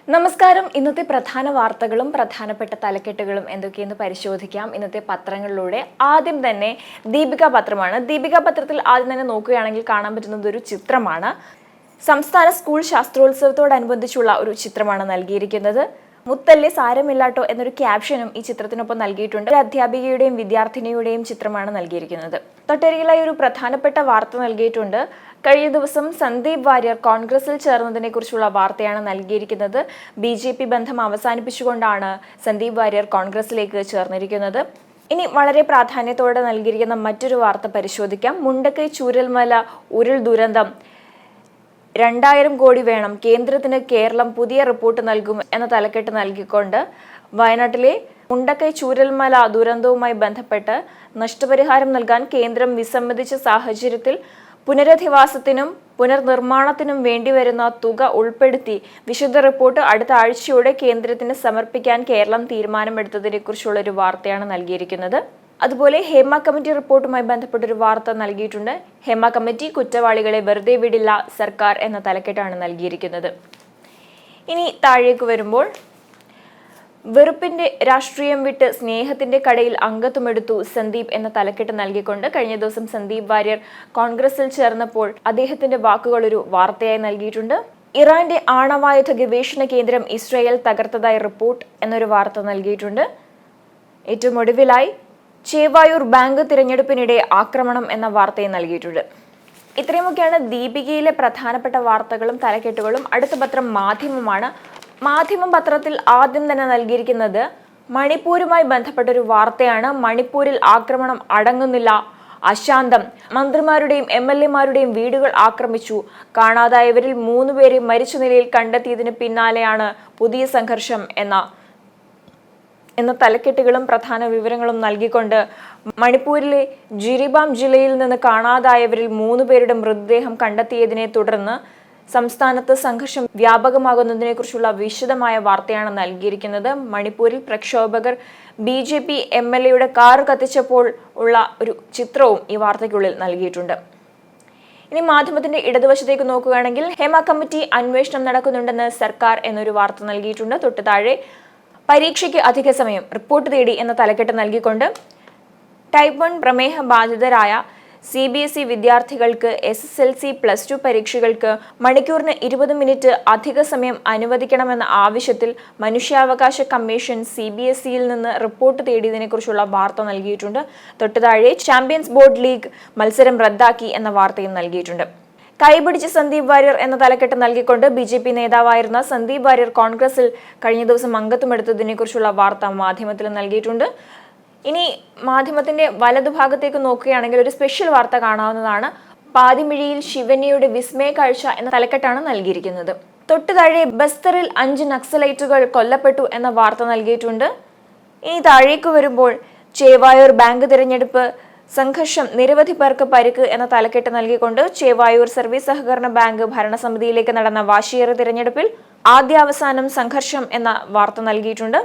നമസ്കാരം. ഇന്നത്തെ പ്രധാന വാർത്തകളും പ്രധാനപ്പെട്ട തലക്കെട്ടുകളും എന്തൊക്കെയെന്ന് പരിശോധിക്കാം ഇന്നത്തെ പത്രങ്ങളിലൂടെ. ആദ്യം തന്നെ ദീപിക പത്രമാണ്. ദീപിക പത്രത്തിൽ ആദ്യം തന്നെ നോക്കുകയാണെങ്കിൽ കാണാൻ പറ്റുന്നത് ഒരു ചിത്രമാണ്. സംസ്ഥാന സ്കൂൾ ശാസ്ത്രോത്സവത്തോടനുബന്ധിച്ചുള്ള ഒരു ചിത്രമാണ് നൽകിയിരിക്കുന്നത്. മുത്തല്ലേ സാരമില്ലാട്ടോ എന്നൊരു ക്യാപ്ഷനും ഈ ചിത്രത്തിനൊപ്പം നൽകിയിട്ടുണ്ട്. ഒരു അധ്യാപികയുടെയും വിദ്യാർത്ഥിനിയുടെയും ചിത്രമാണ് നൽകിയിരിക്കുന്നത്. തൊട്ടരികിലായി ഒരു പ്രധാനപ്പെട്ട വാർത്ത നൽകിയിട്ടുണ്ട്. കഴിഞ്ഞ ദിവസം സന്ദീപ് വാര്യർ കോൺഗ്രസിൽ ചേർന്നതിനെ കുറിച്ചുള്ള വാർത്തയാണ് നൽകിയിരിക്കുന്നത്. BJP ബന്ധം അവസാനിപ്പിച്ചുകൊണ്ടാണ് സന്ദീപ് വാര്യർ കോൺഗ്രസിലേക്ക് ചേർന്നിരിക്കുന്നത്. ഇനി വളരെ പ്രാധാന്യത്തോടെ നൽകിയിരിക്കുന്ന മറ്റൊരു വാർത്ത പരിശോധിക്കാം. മുണ്ടക്കൈ ചൂരൽമല ഉരുൾ ദുരന്തം 2000 കോടി വേണം, കേന്ദ്രത്തിന് കേരളം പുതിയ റിപ്പോർട്ട് നൽകും എന്ന തലക്കെട്ട് നൽകിക്കൊണ്ട് വയനാട്ടിലെ മുണ്ടക്കൈ ചൂരൽമല ദുരന്തവുമായി ബന്ധപ്പെട്ട് നഷ്ടപരിഹാരം നൽകാൻ കേന്ദ്രം വിസമ്മതിച്ച സാഹചര്യത്തിൽ പുനരധിവാസത്തിനും പുനർനിർമ്മാണത്തിനും വേണ്ടിവരുന്ന തുക ഉൾപ്പെടുത്തി വിശദ റിപ്പോർട്ട് അടുത്ത ആഴ്ചയോടെ കേന്ദ്രത്തിന് സമർപ്പിക്കാൻ കേരളം തീരുമാനമെടുത്തതിനെ കുറിച്ചുള്ള ഒരു വാർത്തയാണ് നൽകിയിരിക്കുന്നത്. അതുപോലെ ഹേമ കമ്മിറ്റി റിപ്പോർട്ടുമായി ബന്ധപ്പെട്ടൊരു വാർത്ത നൽകിയിട്ടുണ്ട്. ഹേമ കമ്മിറ്റി കുറ്റവാളികളെ വെറുതെ വിടില്ല സർക്കാർ എന്ന തലക്കെട്ടാണ് നൽകിയിരിക്കുന്നത്. ഇനി താഴേക്ക് വരുമ്പോൾ വെറുപ്പിന്റെ രാഷ്ട്രീയം വിട്ട് സ്നേഹത്തിന്റെ കടയിൽ അംഗത്വമെടുത്തു സന്ദീപ് എന്ന തലക്കെട്ട് നൽകിക്കൊണ്ട് കഴിഞ്ഞ ദിവസം സന്ദീപ് വാര്യർ കോൺഗ്രസിൽ ചേർന്നപ്പോൾ അദ്ദേഹത്തിന്റെ വാക്കുകൾ ഒരു വാർത്തയായി നൽകിയിട്ടുണ്ട്. ഇറാന്റെ ആണവായുധ ഗവേഷണ കേന്ദ്രം ഇസ്രായേൽ തകർത്തതായി റിപ്പോർട്ട് എന്നൊരു വാർത്ത നൽകിയിട്ടുണ്ട്. ഏറ്റവും ഒടുവിലായി ചേവായൂർ ബാങ്ക് തിരഞ്ഞെടുപ്പിനിടെ ആക്രമണം എന്ന വാർത്തയും നൽകിയിട്ടുണ്ട്. ഇത്രയുമൊക്കെയാണ് ദീപികയിലെ പ്രധാനപ്പെട്ട വാർത്തകളും തലക്കെട്ടുകളും. അടുത്ത പത്രം മാധ്യമമാണ്. മാധ്യമം പത്രത്തിൽ ആദ്യം തന്നെ നൽകിയിരിക്കുന്നത് മണിപ്പൂരുമായി ബന്ധപ്പെട്ടൊരു വാർത്തയാണ്. മണിപ്പൂരിൽ ആക്രമണം അടങ്ങുന്നില്ല, അശാന്തം. മന്ത്രിമാരുടെയും MLA-മാരുടെയും വീടുകൾ ആക്രമിച്ചു. കാണാതായവരിൽ 3 പേരെ മരിച്ച നിലയിൽ കണ്ടെത്തിയതിന് പിന്നാലെയാണ് പുതിയ സംഘർഷം എന്ന തലക്കെട്ടുകളും പ്രധാന വിവരങ്ങളും നൽകിക്കൊണ്ട് മണിപ്പൂരിലെ ജിരിബാം ജില്ലയിൽ നിന്ന് കാണാതായവരിൽ 3 പേരുടെ മൃതദേഹം കണ്ടെത്തിയതിനെ തുടർന്ന് സംസ്ഥാനത്ത് സംഘർഷം വ്യാപകമാകുന്നതിനെ കുറിച്ചുള്ള വിശദമായ വാർത്തയാണ് നൽകിയിരിക്കുന്നത്. മണിപ്പൂരിൽ പ്രക്ഷോഭകർ BJP MLA-യുടെ കാർ കത്തിച്ചപ്പോൾ ഉള്ള ഒരു ചിത്രവും ഈ വാർത്തയ്ക്കുള്ളിൽ നൽകിയിട്ടുണ്ട്. ഇനി മാധ്യമത്തിന്റെ ഇടതുവശത്തേക്ക് നോക്കുകയാണെങ്കിൽ ഹേമ കമ്മിറ്റി അന്വേഷണം നടക്കുന്നുണ്ടെന്ന് സർക്കാർ എന്നൊരു വാർത്ത നൽകിയിട്ടുണ്ട്. തൊട്ട് താഴെ പരീക്ഷയ്ക്ക് അധിക സമയം, റിപ്പോർട്ട് തേടി എന്ന തലക്കെട്ട് നൽകിക്കൊണ്ട് ടൈപ്പ് 1 പ്രമേഹ ബാധിതരായ CBSE വിദ്യാർത്ഥികൾക്ക് SSLC +2 പരീക്ഷകൾക്ക് മണിക്കൂറിന് 20 മിനിറ്റ് അധിക സമയം അനുവദിക്കണമെന്ന ആവശ്യത്തിൽ മനുഷ്യാവകാശ കമ്മീഷൻ CBSE-യിൽ നിന്ന് റിപ്പോർട്ട് തേടിയതിനെ കുറിച്ചുള്ള വാർത്ത നൽകിയിട്ടുണ്ട്. തൊട്ടുതാഴെ ചാമ്പ്യൻസ് ബോർഡ് ലീഗ് മത്സരം റദ്ദാക്കി എന്ന വാർത്തയും നൽകിയിട്ടുണ്ട്. കൈപിടിച്ച് സന്ദീപ് വാര്യർ എന്ന തലക്കെട്ട് നൽകിക്കൊണ്ട് BJP നേതാവായിരുന്ന സന്ദീപ് വാര്യർ കോൺഗ്രസിൽ കഴിഞ്ഞ ദിവസം അംഗത്വമെടുത്തതിനെ കുറിച്ചുള്ള വാർത്ത മാധ്യമത്തിൽ നൽകിയിട്ടുണ്ട്. ഇനി മാധ്യമത്തിന്റെ വലതുഭാഗത്തേക്ക് നോക്കുകയാണെങ്കിൽ ഒരു സ്പെഷ്യൽ വാർത്ത കാണാവുന്നതാണ്. പാതിമിഴിയിൽ ശിവന്യയുടെ വിസ്മയ കാഴ്ച എന്ന തലക്കെട്ടാണ് നൽകിയിരിക്കുന്നത്. തൊട്ടു താഴെ ബസ്തറിൽ 5 നക്സലൈറ്റുകൾ കൊല്ലപ്പെട്ടു എന്ന വാർത്ത നൽകിയിട്ടുണ്ട്. ഇനി താഴേക്ക് വരുമ്പോൾ ചേവായൂർ ബാങ്ക് തിരഞ്ഞെടുപ്പ് സംഘർഷം, നിരവധി പേർക്ക് പരിക്ക് എന്ന തലക്കെട്ട് നൽകിക്കൊണ്ട് ചേവായൂർ സർവീസ് സഹകരണ ബാങ്ക് ഭരണസമിതിയിലേക്ക് നടന്ന വാശിയേറിയ തിരഞ്ഞെടുപ്പിൽ ആദ്യാവസാനം സംഘർഷം എന്ന വാർത്ത നൽകിയിട്ടുണ്ട്.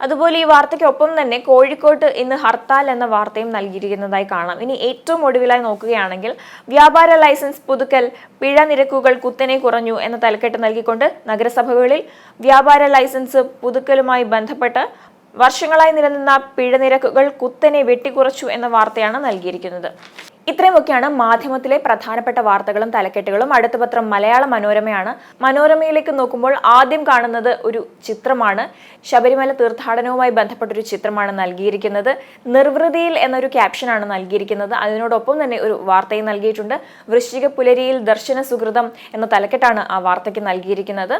അതുപോലെ ഈ വാർത്തയ്ക്കൊപ്പം തന്നെ കോഴിക്കോട്ട് ഇന്ന് ഹർത്താൽ എന്ന വാർത്തയും നൽകിയിരിക്കുന്നതായി കാണാം. ഇനി ഏറ്റവും ഒടുവിലായി നോക്കുകയാണെങ്കിൽ വ്യാപാര ലൈസൻസ് പുതുക്കൽ, പിഴ നിരക്കുകൾ കുത്തനെ കുറഞ്ഞു എന്ന തലക്കെട്ട് നൽകിക്കൊണ്ട് നഗരസഭകളിൽ വ്യാപാര ലൈസൻസ് പുതുക്കലുമായി ബന്ധപ്പെട്ട് വർഷങ്ങളായി നിലനിന്ന പിഴ നിരക്കുകൾ കുത്തനെ വെട്ടിക്കുറച്ചു എന്ന വാർത്തയാണ് നൽകിയിരിക്കുന്നത്. ഇത്രയുമൊക്കെയാണ് മാധ്യമത്തിലെ പ്രധാനപ്പെട്ട വാർത്തകളും തലക്കെട്ടുകളും. അടുത്ത പത്രം മലയാള മനോരമയാണ്. മനോരമയിലേക്ക് നോക്കുമ്പോൾ ആദ്യം കാണുന്നത് ഒരു ചിത്രമാണ്. ശബരിമല തീർത്ഥാടനവുമായി ബന്ധപ്പെട്ടൊരു ചിത്രമാണ് നൽകിയിരിക്കുന്നത്. നിർവൃതിയിൽ എന്നൊരു ക്യാപ്ഷനാണ് നൽകിയിരിക്കുന്നത്. അതിനോടൊപ്പം തന്നെ ഒരു വാർത്തയും നൽകിയിട്ടുണ്ട്. വൃശ്ചിക പുലരിയിൽ ദർശന സുഹൃതം എന്ന തലക്കെട്ടാണ് ആ വാർത്തയ്ക്ക് നൽകിയിരിക്കുന്നത്.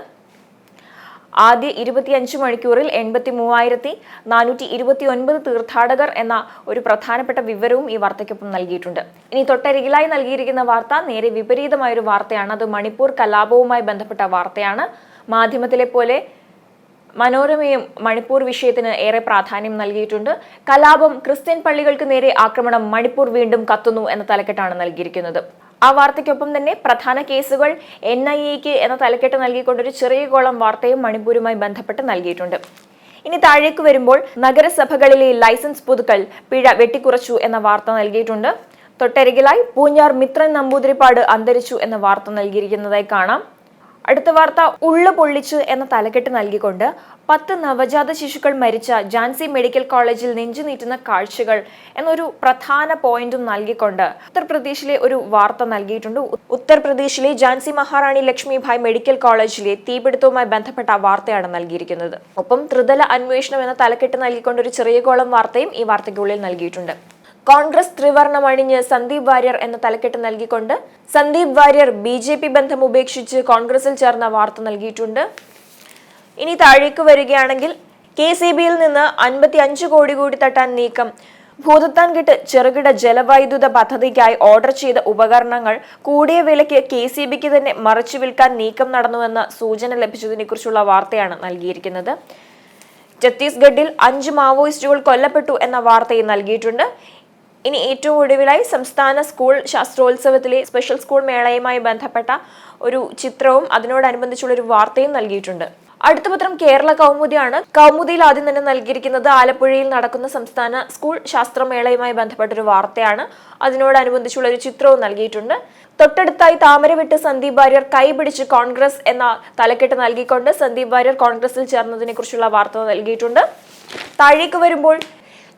ആദ്യ 25 മണിക്കൂറിൽ 83,429 തീർത്ഥാടകർ എന്ന ഒരു പ്രധാനപ്പെട്ട വിവരവും ഈ വാർത്തയ്ക്കൊപ്പം നൽകിയിട്ടുണ്ട്. ഇനി തൊട്ടരികിലായി നൽകിയിരിക്കുന്ന വാർത്ത നേരെ വിപരീതമായൊരു വാർത്തയാണ്. അത് മണിപ്പൂർ കലാപവുമായി ബന്ധപ്പെട്ട വാർത്തയാണ്. മാധ്യമത്തിലെ പോലെ മനോരമയും മണിപ്പൂർ വിഷയത്തിന് ഏറെ പ്രാധാന്യം നൽകിയിട്ടുണ്ട്. കലാപം, ക്രിസ്ത്യൻ പള്ളികൾക്ക് നേരെ ആക്രമണം, മണിപ്പൂർ വീണ്ടും കത്തുന്നു എന്ന തലക്കെട്ടാണ് നൽകിയിരിക്കുന്നത്. ആ വാർത്തയ്ക്കൊപ്പം തന്നെ പ്രധാന കേസുകൾ NIA-ക്ക് എന്ന തലക്കെട്ട് നൽകിക്കൊണ്ടൊരു ചെറിയ കോളം വാർത്തയും മണിപ്പൂരുമായി ബന്ധപ്പെട്ട് നൽകിയിട്ടുണ്ട്. ഇനി താഴേക്ക് വരുമ്പോൾ നഗരസഭകളിലെ ലൈസൻസ് പുതുക്കൽ, പിഴ വെട്ടിക്കുറച്ചു എന്ന വാർത്ത നൽകിയിട്ടുണ്ട്. തൊട്ടരികിലായി പൂഞ്ഞാർ മിത്രൻ നമ്പൂതിരിപ്പാട് അന്തരിച്ചു എന്ന വാർത്ത നൽകിയിരിക്കുന്നതായി കാണാം. അടുത്ത വാർത്ത ഉള്ളു പൊള്ളിച്ച് എന്ന തലക്കെട്ട് നൽകിക്കൊണ്ട് 10 നവജാത ശിശുക്കൾ മരിച്ച ഝാൻസി മെഡിക്കൽ കോളേജിൽ നെഞ്ചുനീറ്റുന്ന കാഴ്ചകൾ എന്നൊരു പ്രധാന പോയിന്റും നൽകിക്കൊണ്ട് ഉത്തർപ്രദേശിലെ ഒരു വാർത്ത നൽകിയിട്ടുണ്ട്. ഉത്തർപ്രദേശിലെ ഝാൻസി മഹാറാണി ലക്ഷ്മിഭായ് മെഡിക്കൽ കോളേജിലെ തീപിടുത്തവുമായി ബന്ധപ്പെട്ട വാർത്തയാണ് നൽകിയിരിക്കുന്നത്. ഒപ്പം ത്രിതല അന്വേഷണം എന്ന തലക്കെട്ട് നൽകിക്കൊണ്ട് ഒരു ചെറിയ കോളം വാർത്തയും ഈ വാർത്തയ്ക്കുള്ളിൽ നൽകിയിട്ടുണ്ട്. കോൺഗ്രസ് ത്രിവർണം അണിഞ്ഞ് സന്ദീപ് വാര്യർ എന്ന തലക്കെട്ട് നൽകിക്കൊണ്ട് സന്ദീപ് വാര്യർ BJP ബന്ധം ഉപേക്ഷിച്ച് കോൺഗ്രസിൽ ചേർന്ന വാർത്ത നൽകിയിട്ടുണ്ട്. ഇനി താഴേക്ക് വരികയാണെങ്കിൽ KCBയിൽ നിന്ന് 55 കോടി കൂടി തട്ടാൻ നീക്കം. ഭൂതത്താൻകെട്ട് ചെറുകിട ജലവൈദ്യുത പദ്ധതിക്കായി ഓർഡർ ചെയ്ത ഉപകരണങ്ങൾ കൂടിയ വിലയ്ക്ക് KCBക്ക് തന്നെ മറിച്ചു വിൽക്കാൻ നീക്കം നടന്നുവെന്ന സൂചന ലഭിച്ചതിനെ കുറിച്ചുള്ള വാർത്തയാണ് നൽകിയിരിക്കുന്നത്. ഛത്തീസ്ഗഡിൽ 5 മാവോയിസ്റ്റുകൾ കൊല്ലപ്പെട്ടു എന്ന വാർത്തയും നൽകിയിട്ടുണ്ട്. ഇനി ഏറ്റവും ഒടുവിലായി സംസ്ഥാന സ്കൂൾ ശാസ്ത്രോത്സവത്തിലെ സ്പെഷ്യൽ സ്കൂൾ മേളയുമായി ബന്ധപ്പെട്ട ഒരു ചിത്രവും അതിനോടനുബന്ധിച്ചുള്ള ഒരു വാർത്തയും നൽകിയിട്ടുണ്ട്. അടുത്ത പത്രം കേരള കൗമുദിയാണ്. കൗമുദിയിൽ ആദ്യം തന്നെ നൽകിയിരിക്കുന്നത് ആലപ്പുഴയിൽ നടക്കുന്ന സംസ്ഥാന സ്കൂൾ ശാസ്ത്രമേളയുമായി ബന്ധപ്പെട്ടൊരു വാർത്തയാണ്. അതിനോടനുബന്ധിച്ചുള്ള ഒരു ചിത്രവും നൽകിയിട്ടുണ്ട്. തൊട്ടടുത്തായി താമര വിട്ട് സന്ദീപ് വാര്യർ കൈപിടിച്ച് കോൺഗ്രസ് എന്ന തലക്കെട്ട് നൽകിക്കൊണ്ട് സന്ദീപ് വാര്യർ കോൺഗ്രസിൽ ചേർന്നതിനെ കുറിച്ചുള്ള വാർത്ത നൽകിയിട്ടുണ്ട്. താഴേക്ക് വരുമ്പോൾ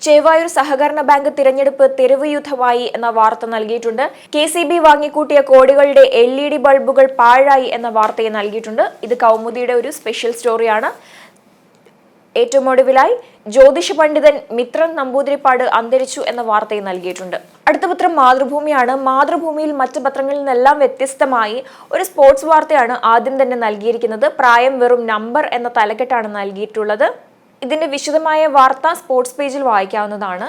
ചേവായൂർ സഹകരണ ബാങ്ക് തിരഞ്ഞെടുപ്പ് തെരുവ് യുദ്ധമായി എന്ന വാർത്ത നൽകിയിട്ടുണ്ട്. KCB വാങ്ങിക്കൂട്ടിയ കോടികളുടെ LED ബൾബുകൾ പാഴായി എന്ന വാർത്തയെ നൽകിയിട്ടുണ്ട്. ഇത് കൗമുദിയുടെ ഒരു സ്പെഷ്യൽ സ്റ്റോറിയാണ്. ഏറ്റവും ഒടുവിലായി ജ്യോതിഷ പണ്ഡിതൻ മിത്രൻ നമ്പൂതിരിപ്പാട് അന്തരിച്ചു എന്ന വാർത്തയും നൽകിയിട്ടുണ്ട്. അടുത്ത പത്രം മാതൃഭൂമിയാണ്. മാതൃഭൂമിയിൽ മറ്റ് പത്രങ്ങളിൽ നിന്നെല്ലാം വ്യത്യസ്തമായി ഒരു സ്പോർട്സ് വാർത്തയാണ് ആദ്യം തന്നെ നൽകിയിരിക്കുന്നത്. പ്രായം വെറും നമ്പർ എന്ന തലക്കെട്ടാണ് നൽകിയിട്ടുള്ളത്. ഇതിന്റെ വിശദമായ വാർത്ത സ്പോർട്സ് പേജിൽ വായിക്കാവുന്നതാണ്.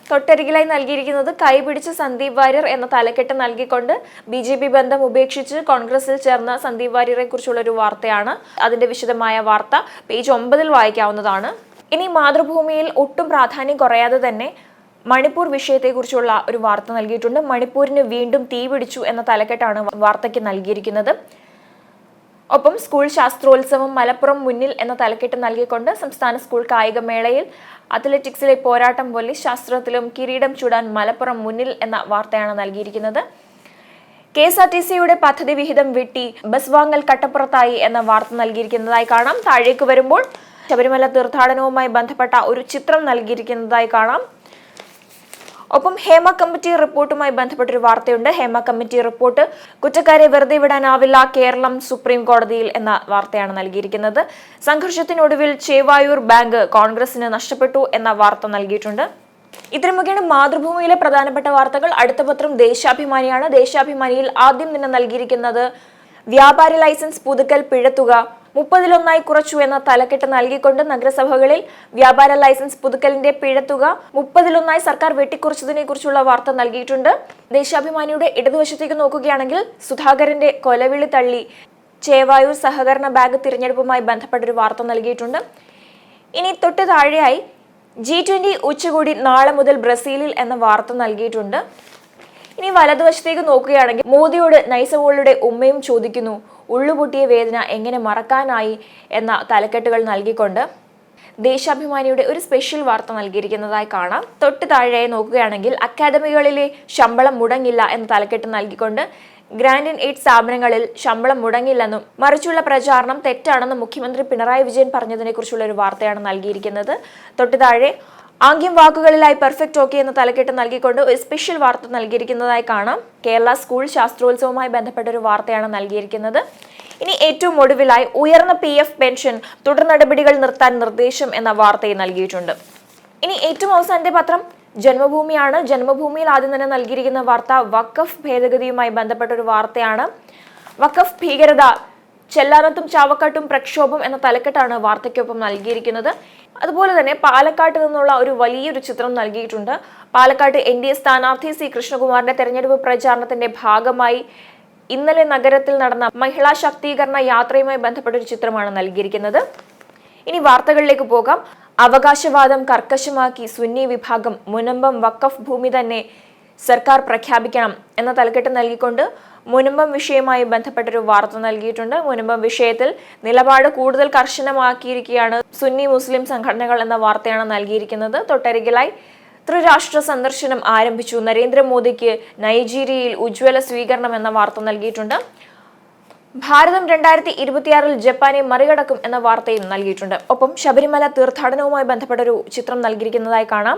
തൊട്ടരികിലായി നൽകിയിരിക്കുന്നത് കൈപിടിച്ച് സന്ദീപ് വാര്യർ എന്ന തലക്കെട്ട് നൽകിക്കൊണ്ട് BJP ബന്ധം ഉപേക്ഷിച്ച് കോൺഗ്രസിൽ ചേർന്ന സന്ദീപ് വാര്യരെ കുറിച്ചുള്ള ഒരു വാർത്തയാണ്. അതിന്റെ വിശദമായ വാർത്ത പേജ് 9 വായിക്കാവുന്നതാണ്. ഇനി മാതൃഭൂമിയിൽ ഒട്ടും പ്രാധാന്യം കുറയാതെ തന്നെ മണിപ്പൂർ വിഷയത്തെക്കുറിച്ചുള്ള ഒരു വാർത്ത നൽകിയിട്ടുണ്ട്. മണിപ്പൂരിന് വീണ്ടും തീപിടിച്ചു എന്ന തലക്കെട്ടാണ് വാർത്തയ്ക്ക് നൽകിയിരിക്കുന്നത്. ഒപ്പം സ്കൂൾ ശാസ്ത്രോത്സവം മലപ്പുറം മുന്നിൽ എന്ന തലക്കെട്ട് നൽകിക്കൊണ്ട് സംസ്ഥാന സ്കൂൾ കായികമേളയിൽ അത്ലറ്റിക്സിലെ പോരാട്ടം പോലെ ശാസ്ത്രത്തിലും കിരീടം ചൂടാൻ മലപ്പുറം മുന്നിൽ എന്ന വാർത്തയാണ് നൽകിയിരിക്കുന്നത്. KSRTCയുടെ പദ്ധതി വിഹിതം വെട്ടി ബസ് വാങ്ങൽ കട്ടപ്പുറത്തായി എന്ന വാർത്ത നൽകിയിരിക്കുന്നതായി കാണാം. താഴേക്ക് വരുമ്പോൾ ശബരിമല തീർത്ഥാടനവുമായി ബന്ധപ്പെട്ട ഒരു ചിത്രം നൽകിയിരിക്കുന്നതായി കാണാം. ഒപ്പം ഹേമ കമ്മിറ്റി റിപ്പോർട്ടുമായി ബന്ധപ്പെട്ടൊരു വാർത്തയുണ്ട്. ഹേമ കമ്മിറ്റി റിപ്പോർട്ട് കുറ്റക്കാരെ വെറുതെ വിടാനാവില്ല, കേരളം സുപ്രീം കോടതിയിൽ എന്ന വാർത്തയാണ് നൽകിയിരിക്കുന്നത്. സംഘർഷത്തിനൊടുവിൽ ചേവായൂർ ബാങ്ക് കോൺഗ്രസിന് നഷ്ടപ്പെട്ടു എന്ന വാർത്ത നൽകിയിട്ടുണ്ട്. ഇത്രയും മുഖേന മാതൃഭൂമിയിലെ പ്രധാനപ്പെട്ട വാർത്തകൾ. അടുത്ത പത്രം ദേശാഭിമാനിയാണ്. ദേശാഭിമാനിയിൽ ആദ്യം തന്നെ നൽകിയിരിക്കുന്നത് വ്യാപാര ലൈസൻസ് പുതുക്കൽ പിഴത്തുക 30-1 കുറച്ചു എന്ന തലക്കെട്ട് നൽകിക്കൊണ്ട് നഗരസഭകളിൽ വ്യാപാര ലൈസൻസ് പുതുക്കലിന്റെ പിഴത്തുക 30-1 സർക്കാർ വെട്ടിക്കുറച്ചതിനെ കുറിച്ചുള്ള വാർത്ത നൽകിയിട്ടുണ്ട്. ദേശാഭിമാനിയുടെ ഇടതുവശത്തേക്ക് നോക്കുകയാണെങ്കിൽ സുധാകരന്റെ കൊലവിളി തള്ളി ചേവായൂർ സഹകരണ ബാങ്ക് തിരഞ്ഞെടുപ്പുമായി ബന്ധപ്പെട്ടൊരു വാർത്ത നൽകിയിട്ടുണ്ട്. ഇനി തൊട്ട് താഴെയായി G20 ഉച്ചകോടി നാളെ മുതൽ ബ്രസീലിൽ എന്ന വാർത്ത നൽകിയിട്ടുണ്ട്. ഇനി വലതുവശത്തേക്ക് നോക്കുകയാണെങ്കിൽ മോദിയോട് നൈസവോളുടെ ഉമ്മയും ചോദിക്കുന്നു, ഉള്ളുപൊട്ടിയ വേദന എങ്ങനെ മറക്കാനായി എന്ന തലക്കെട്ടുകൾ നൽകിക്കൊണ്ട് ദേശാഭിമാനിയുടെ ഒരു സ്പെഷ്യൽ വാർത്ത നൽകിയിരിക്കുന്നതായി കാണാം. തൊട്ട് താഴെയായി നോക്കുകയാണെങ്കിൽ അക്കാദമികളിലെ ശമ്പളം മുടങ്ങില്ല എന്ന തലക്കെട്ട് നൽകിക്കൊണ്ട് ഗ്രാൻഡ് ആൻഡ് എയ്ഡ് സ്ഥാപനങ്ങളിൽ ശമ്പളം മുടങ്ങില്ലെന്നും മറിച്ചുള്ള പ്രചാരണം തെറ്റാണെന്നും മുഖ്യമന്ത്രി പിണറായി വിജയൻ പറഞ്ഞതിനെ കുറിച്ചുള്ള ഒരു വാർത്തയാണ് നൽകിയിരിക്കുന്നത്. തൊട്ട് താഴെ ആംഗ്യം വാക്കുകളിലായി പെർഫെക്റ്റ് ഓക്കെ എന്ന തലക്കെട്ട് നൽകിക്കൊണ്ട് ഒരു സ്പെഷ്യൽ വാർത്ത നൽകിയിരിക്കുന്നതായി കാണാം. കേരള സ്കൂൾ ശാസ്ത്രോത്സവവുമായി ബന്ധപ്പെട്ട ഒരു വാർത്തയാണ് നൽകിയിരിക്കുന്നത്. ഇനി ഏറ്റവും ഒടുവിലായി ഉയർന്ന PF പെൻഷൻ തുടർ നടപടികൾ നിർത്താൻ നിർദ്ദേശം എന്ന വാർത്തയും നൽകിയിട്ടുണ്ട്. ഇനി ഏറ്റവും അവസാനത്തെ പത്രം ജന്മഭൂമിയാണ്. ജന്മഭൂമിയിൽ ആദ്യം തന്നെ നൽകിയിരിക്കുന്ന വാർത്ത വഖഫ് ഭേദഗതിയുമായി ബന്ധപ്പെട്ട ഒരു വാർത്തയാണ്. വഖഫ് ഭീകരത ചെല്ലാനത്തും ചാവക്കാട്ടും പ്രക്ഷോഭം എന്ന തലക്കെട്ടാണ് വാർത്തയ്ക്കൊപ്പം നൽകിയിരിക്കുന്നത്. അതുപോലെ തന്നെ പാലക്കാട്ട് നിന്നുള്ള ഒരു വലിയൊരു ചിത്രം നൽകിയിട്ടുണ്ട്. പാലക്കാട്ട് NDA സ്ഥാനാർത്ഥി C കൃഷ്ണകുമാറിന്റെ തെരഞ്ഞെടുപ്പ് പ്രചാരണത്തിന്റെ ഭാഗമായി ഇന്നലെ നഗരത്തിൽ നടന്ന മഹിളാ ശാക്തീകരണ യാത്രയുമായി ബന്ധപ്പെട്ട ഒരു ചിത്രമാണ് നൽകിയിരിക്കുന്നത്. ഇനി വാർത്തകളിലേക്ക് പോകാം. അവകാശവാദം കർക്കശമാക്കി സുന്നി വിഭാഗം, മുനമ്പം വഖഫ് ഭൂമി തന്നെ സർക്കാർ പ്രഖ്യാപിക്കണം എന്ന തലക്കെട്ട് നൽകിക്കൊണ്ട് മുനമ്പം വിഷയവുമായി ബന്ധപ്പെട്ടൊരു വാർത്ത നൽകിയിട്ടുണ്ട്. മുനമ്പം വിഷയത്തിൽ നിലപാട് കൂടുതൽ കർശനമാക്കിയിരിക്കുകയാണ് സുന്നി മുസ്ലിം സംഘടനകൾ എന്ന വാർത്തയാണ് നൽകിയിരിക്കുന്നത്. തൊട്ടരികിലായി ത്രിരാഷ്ട്ര സന്ദർശനം ആരംഭിച്ചു, നരേന്ദ്രമോദിക്ക് നൈജീരിയയിൽ ഉജ്ജ്വല സ്വീകരണം എന്ന വാർത്ത നൽകിയിട്ടുണ്ട്. ഭാരതം 2026 ജപ്പാനെ മറികടക്കും എന്ന വാർത്തയും നൽകിയിട്ടുണ്ട്. ഒപ്പം ശബരിമല തീർത്ഥാടനവുമായി ബന്ധപ്പെട്ട ഒരു ചിത്രം നൽകിയിരിക്കുന്നതായി കാണാം.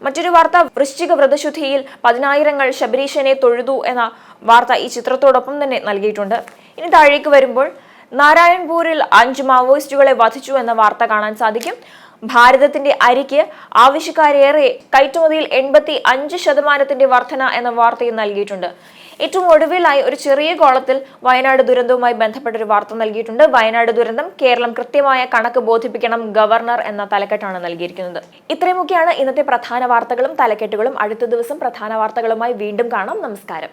മറ്റൊരു വാർത്ത, വൃശ്ചിക വ്രതശുദ്ധിയിൽ 10,000 ശബരീശനെ തൊഴുതു എന്ന വാർത്ത ഈ ചിത്രത്തോടൊപ്പം തന്നെ നൽകിയിട്ടുണ്ട്. ഇനി താഴേക്ക് വരുമ്പോൾ നാരായൺപൂരിൽ 5 മാവോയിസ്റ്റുകളെ വധിച്ചു എന്ന വാർത്ത കാണാൻ സാധിക്കും. ഭാരതത്തിന്റെ അരിക്ക് ആവശ്യക്കാരേറെ, കയറ്റുമതിയിൽ 85% വർധന എന്ന വാർത്തയും നൽകിയിട്ടുണ്ട്. ഏറ്റവും ഒടുവിലായി ഒരു ചെറിയ കോളത്തിൽ വയനാട് ദുരന്തവുമായി ബന്ധപ്പെട്ട ഒരു വാർത്ത നൽകിയിട്ടുണ്ട്. വയനാട് ദുരന്തം കേരളം കൃത്യമായ കണക്ക് ബോധിപ്പിക്കണം ഗവർണർ എന്ന തലക്കെട്ടാണ് നൽകിയിരിക്കുന്നത്. ഇത്രയുമൊക്കെയാണ് ഇന്നത്തെ പ്രധാന വാർത്തകളും തലക്കെട്ടുകളും. അടുത്ത ദിവസം പ്രധാന വാർത്തകളുമായി വീണ്ടും കാണാം. നമസ്കാരം.